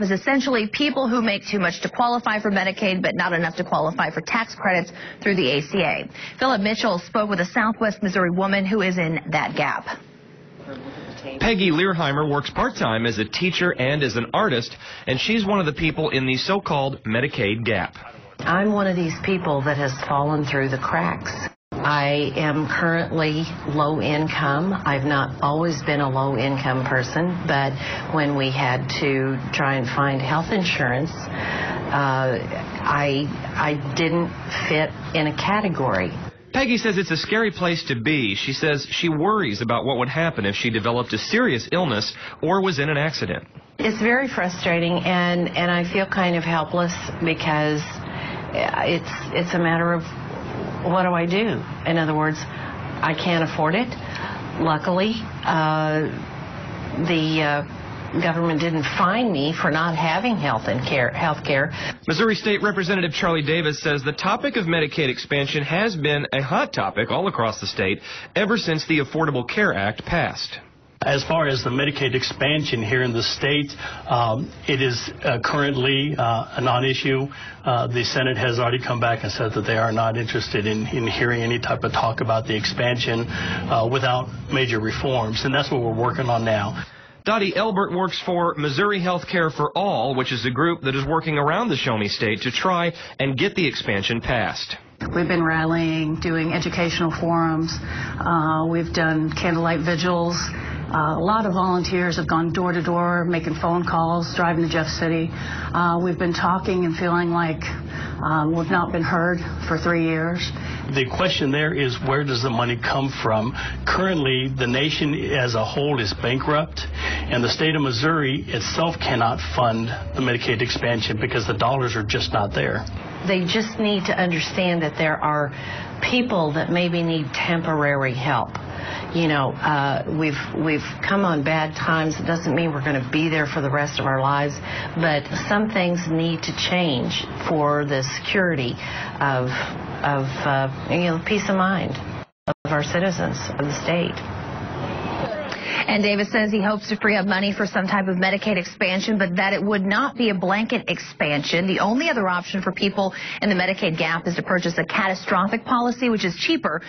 Is essentially people who make too much to qualify for Medicaid but not enough to qualify for tax credits through the ACA. Philip Mitchell spoke with a Southwest Missouri woman who is in that gap. Peggy Learheimer works part-time as a teacher and as an artist, and she's one of the people in the so-called Medicaid gap. I'm one of these people that has fallen through the cracks. I am currently low income. I've not always been a low income person, but when we had to try and find health insurance, I didn't fit in a category. Peggy says it's a scary place to be. She says she worries about what would happen if she developed a serious illness or was in an accident. It's very frustrating, and I feel kind of helpless because it's a matter of, what do I do? In other words, I can't afford it. Luckily, the government didn't fine me for not having health care. Missouri State Representative Charlie Davis says the topic of Medicaid expansion has been a hot topic all across the state ever since the Affordable Care Act passed. As far as the Medicaid expansion here in the state, it is currently a non-issue. The Senate has already come back and said that they are not interested in hearing any type of talk about the expansion without major reforms, and that's what we're working on now. Dottie Elbert works for Missouri Health Care for All, which is a group that is working around the Show Me State to try and get the expansion passed. We've been rallying, doing educational forums. We've done candlelight vigils. A lot of volunteers have gone door to door, making phone calls, driving to Jeff City. We've been talking and feeling like we've not been heard for 3 years. The question there is, where does the money come from? Currently, the nation as a whole is bankrupt, and the state of Missouri itself cannot fund the Medicaid expansion because the dollars are just not there. They just need to understand that there are people that maybe need temporary help. You know, we've come on bad times. It doesn't mean we're going to be there for the rest of our lives, but some things need to change for the security of peace of mind of our citizens of the state. And Davis says he hopes to free up money for some type of Medicaid expansion, but that it would not be a blanket expansion. The only other option for people in the Medicaid gap is to purchase a catastrophic policy, which is cheaper